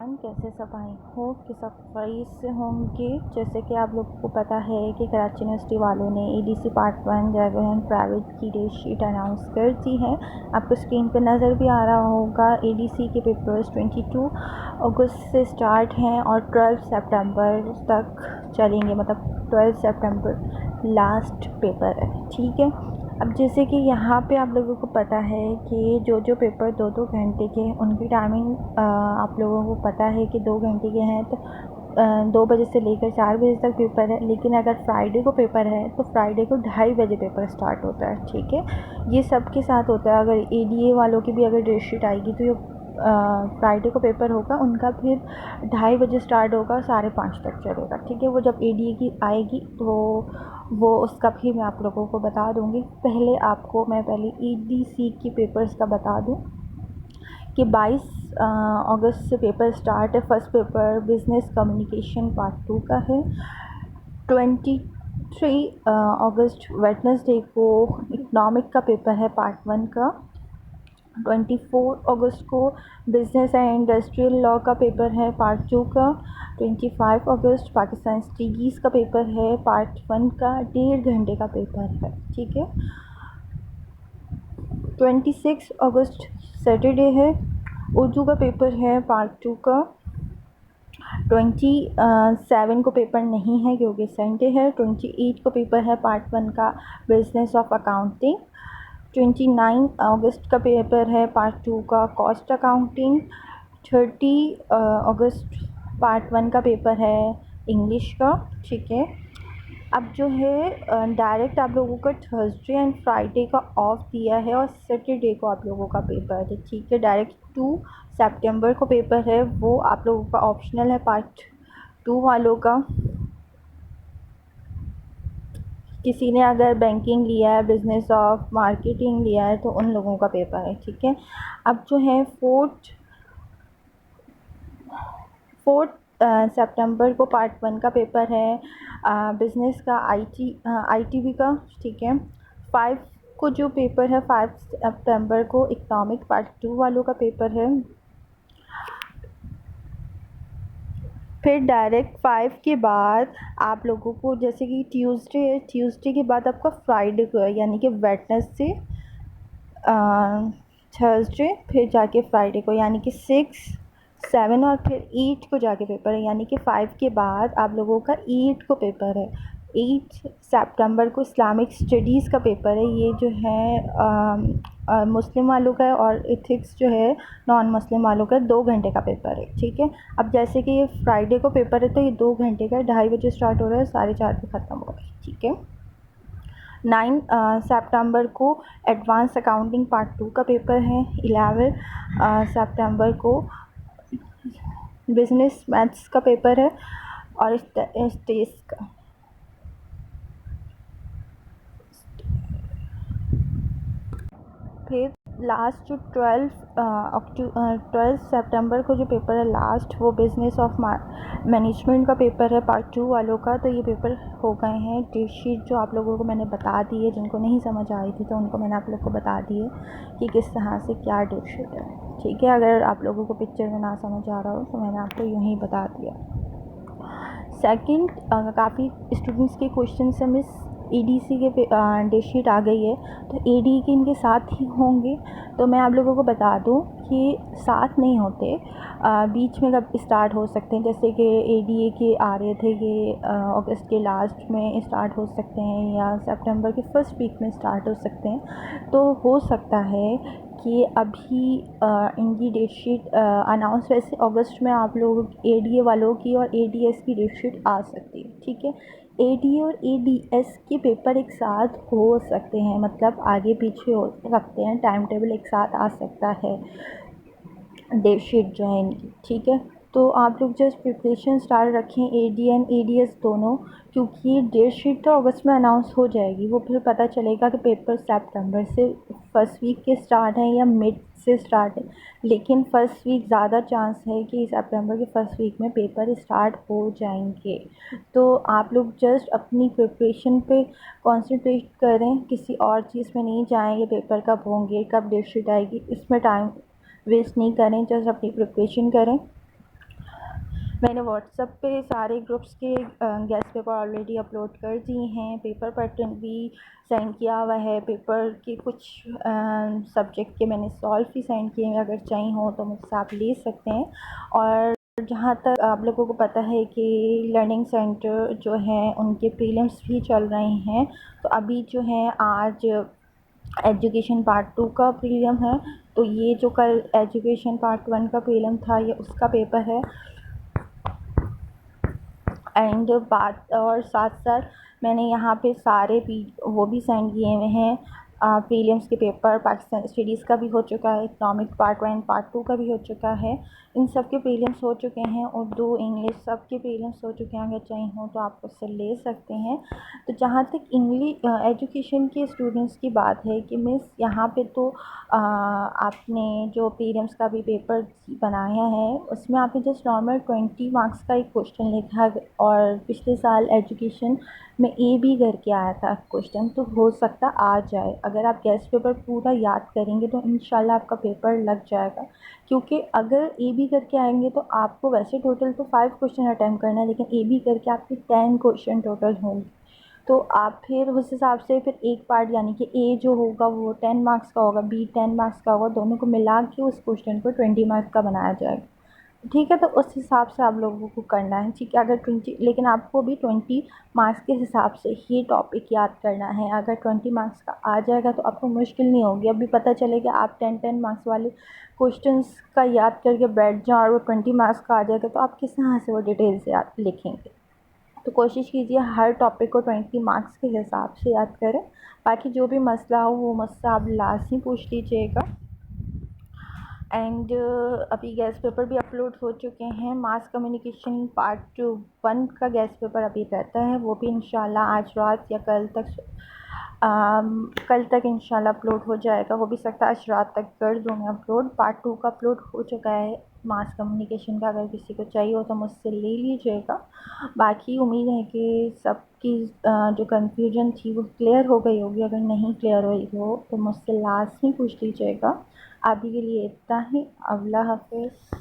कैसे सब I hope कि सब सही से होंगे। जैसे कि आप लोगों को पता है कि कराची यूनिवर्सिटी वालों ने एडीसी पार्ट 1 जगह प्राइवेट की डेट शीट अनाउंस कर दी है। आपको स्क्रीन पर नज़र भी आ रहा होगा। एडीसी के पेपर्स 22 अगस्त से स्टार्ट हैं और 12 सितंबर तक चलेंगे, मतलब 12 सितंबर लास्ट पेपर है। ठीक है, अब जैसे कि यहाँ पे आप लोगों को पता है कि जो पेपर 2-2 घंटे के हैं उनकी टाइमिंग आप लोगों को पता है कि 2 घंटे के हैं, तो 2 बजे से लेकर 4 बजे तक पेपर है। लेकिन अगर फ्राइडे को पेपर है तो फ्राइडे को 2:30 बजे पेपर स्टार्ट होता है। ठीक है, ये सबके साथ होता है। अगर एडीए वालों की भी अगर डेट शीट आएगी तो ये फ्राइडे को पेपर होगा, उनका फिर 2:30 बजे स्टार्ट होगा, 5:30 तक चलेगा। ठीक है, वो जब एडीए की आएगी तो वो उसका भी मैं आप लोगों को बता दूंगी। पहले ईडीसी के पेपर्स का बता दूं कि 22 अगस्त से पेपर स्टार्ट है। First paper business communication part 2 का है। 23 अगस्त वेडनेसडे को इकोनॉमिक का पेपर है पार्ट 1 का। 24 अगस्त को बिज़नेस एंड इंडस्ट्रियल लॉ का पेपर है पार्ट 2 का। 25 अगस्त पाकिस्तान स्टडीज़ का पेपर है पार्ट 1 का, 1.5 घंटे का पेपर है। ठीक है, 26 अगस्त सैटरडे है, उर्दू का पेपर है पार्ट 2 का। 27 को पेपर नहीं है क्योंकि संडे है। 28 को पेपर है पार्ट 1 का बिज़नेस ऑफ अकाउंटिंग। 29 अगस्त का पेपर है पार्ट 2 का कॉस्ट अकाउंटिंग। 30 अगस्त पार्ट 1 का पेपर है इंग्लिश का। ठीक है, अब जो है डायरेक्ट आप लोगों का थर्सडे एंड फ्राइडे का ऑफ दिया है और सैटरडे को आप लोगों का पेपर है। ठीक है, डायरेक्ट 2 सितंबर को पेपर है, वो आप लोगों का ऑप्शनल है पार्ट 2 वालों का। किसी ने अगर बैंकिंग लिया है, बिज़नेस ऑफ मार्केटिंग लिया है, तो उन लोगों का पेपर है। ठीक है, अब जो है 4 सितंबर को पार्ट 1 का पेपर है बिज़नेस का आईटीबी का। ठीक है, 5 को जो पेपर है 5 सितंबर को इकोनॉमिक पार्ट 2 वालों का पेपर है। फिर डायरेक्ट 5 के बाद आप लोगों को जैसे कि ट्यूसडे है, ट्यूसडे के बाद आपका फ्राइडे को है, यानी कि वेडनेसडे थर्सडे फिर जाके फ्राइडे को, यानी कि 6, 7 और फिर 8 को जाके पेपर है। यानी कि 5 के बाद आप लोगों का 8 को पेपर है। 8 सितंबर को इस्लामिक स्टडीज़ का पेपर है। ये जो है मुस्लिम वालों का है और एथिक्स जो है नॉन मुस्लिम वालों का 2 घंटे का पेपर है। ठीक है, अब जैसे कि ये फ्राइडे को पेपर है तो ये 2 घंटे का 2:30 बजे स्टार्ट हो रहा है, 4:30 पे ख़त्म हो रहा है। ठीक है, 9 सितंबर को एडवांस अकाउंटिंग पार्ट 2 का पेपर है। 11 सितंबर को बिज़नेस मैथ्स का पेपर है और स्टेज का। फिर लास्ट जो 12 सितंबर को जो पेपर है लास्ट, वो बिज़नेस ऑफ मैनेजमेंट का पेपर है पार्ट 2 वालों का। तो ये पेपर हो गए हैं। डेट शीट जो आप लोगों को मैंने बता दी है, जिनको नहीं समझ आई थी तो उनको मैंने आप लोग को बता दी है कि किस तरह से क्या डेट शीट है। ठीक है, अगर आप लोगों को पिक्चर में ना समझ आ रहा हो तो मैंने आपको यूँ ही बता दिया। सेकंड, काफ़ी स्टूडेंट्स के क्वेश्चन से मिस एडीसी के डेट शीट आ गई है तो एडी के इनके साथ ही होंगे। तो मैं आप लोगों को बता दूं कि साथ नहीं होते, बीच में कब स्टार्ट हो सकते हैं। जैसे कि एडीए के आ रहे थे कि अगस्त के लास्ट में स्टार्ट हो सकते हैं या सितंबर के फर्स्ट वीक में स्टार्ट हो सकते हैं। तो हो सकता है कि अभी इनकी डेट शीट अनाउंस, वैसे अगस्त में आप लोग एडीए वालों की और एडीएस की डेट शीट आ सकती है। ठीक है, एडीए और एडीएस के पेपर एक साथ हो सकते हैं, मतलब आगे पीछे हो सकते हैं, टाइम टेबल एक साथ आ सकता है डेट शीट जो है इनकी। ठीक है, तो आप लोग जस्ट प्रिपरेशन स्टार्ट रखें एडी एंड एडीएस दोनों, क्योंकि डेट शीट तो अगस्त में अनाउंस हो जाएगी। वो फिर पता चलेगा कि पेपर सितंबर से फर्स्ट वीक के स्टार्ट हैं या मिड से स्टार्ट है। लेकिन फ़र्स्ट वीक ज़्यादा चांस है कि सितंबर के फर्स्ट वीक में पेपर स्टार्ट हो जाएंगे। तो आप लोग जस्ट अपनी प्रिपरेशन पे कंसंट्रेट करें, किसी और चीज़ में नहीं जाएं। पेपर कब होंगे, कब डेट शीट आएगी, इसमें टाइम वेस्ट नहीं करें, जस्ट अपनी प्रिपरेशन करें। मैंने व्हाट्सएप पे सारे ग्रुप्स के गेस्ट पेपर ऑलरेडी अपलोड कर दिए हैं। पेपर पैटर्न भी सेंड किया हुआ है। पेपर के कुछ सब्जेक्ट के मैंने सॉल्व भी सेंड किए हैं, अगर चाहिए हो तो मुझसे आप ले सकते हैं। और जहाँ तक आप लोगों को पता है कि लर्निंग सेंटर जो है उनके प्रीलिम्स भी चल रहे हैं, तो अभी जो है आज एजुकेशन पार्ट 2 का प्रीलिम है, तो ये जो कल एजुकेशन पार्ट 1 का प्रीलिम था ये उसका पेपर है। एंड बात और साथ साथ मैंने यहाँ पे सारे वो भी सेंड किए हुए हैं। प्रीलिम्स के पेपर पाकिस्तान स्टडीज़ का भी हो चुका है, इकनॉमिक पार्ट 1 पार्ट 2 का भी हो चुका है। इन सब के प्रीलिम्स हो चुके हैं, उर्दू इंग्लिश सब के प्रीलिम्स हो चुके हैं। अगर चाहिए हो तो आप उससे ले सकते हैं। तो जहाँ तक इंग्लिश एजुकेशन के स्टूडेंट्स की बात है कि मिस यहाँ पे तो आपने जो प्रीलिम्स का भी पेपर बनाया है उसमें आपने जस्ट नॉर्मल 20 मार्क्स का एक क्वेश्चन लिखा है, और पिछले साल एजुकेशन में ए बी करके आया था क्वेश्चन, तो हो सकता आ जाए। अगर आप गेस्ट पेपर पूरा याद करेंगे तो इंशाल्लाह आपका पेपर लग जाएगा। क्योंकि अगर ए बी करके आएंगे तो आपको वैसे टोटल तो 5 क्वेश्चन अटैम्प्ट करना है, लेकिन ए बी करके आपके 10 क्वेश्चन टोटल होंगे। तो आप फिर उस हिसाब से फिर एक पार्ट यानी कि ए जो होगा वो 10 मार्क्स का होगा, बी 10 मार्क्स का होगा, दोनों को मिला के उस क्वेश्चन को 20 मार्क्स का बनाया जाएगा। ठीक है, तो उस हिसाब से आप लोगों को करना है। ठीक है, अगर 20 लेकिन आपको भी 20 मार्क्स के हिसाब से ही टॉपिक याद करना है। अगर 20 मार्क्स का आ जाएगा तो आपको मुश्किल नहीं होगी। अभी पता चलेगा आप 10 मार्क्स वाले क्वेश्चंस का याद करके बैठ जाओ और वो 20 मार्क्स का आ जाएगा, तो आप किस तरह से वो डिटेल से याद लिखेंगे। तो कोशिश कीजिए हर टॉपिक को 20 मार्क्स के हिसाब से याद करें। बाकी जो भी मसला हो वो मुझसे आप लास्ट ही पूछ लीजिएगा। एंड अभी गेस्ट पेपर भी अपलोड हो चुके हैं। मास कम्युनिकेशन पार्ट 1 का गेस्ट पेपर अभी रहता है, वो भी इंशाल्लाह आज रात या कल तक इंशाल्लाह अपलोड हो जाएगा। हो भी सकता है आज रात तक कर दूँ मैं अपलोड। पार्ट 2 का अपलोड हो चुका है मास कम्युनिकेशन का। अगर किसी को चाहिए हो तो मुझसे ले लीजिएगा। बाकी उम्मीद है कि सबकी जो कन्फ्यूजन थी वो क्लियर हो गई होगी। अगर नहीं क्लियर हुई हो तो मुझसे लास्ट में पूछ लीजिएगा। अभी के लिए इतना ही। अल्लाह हाफ़िज़।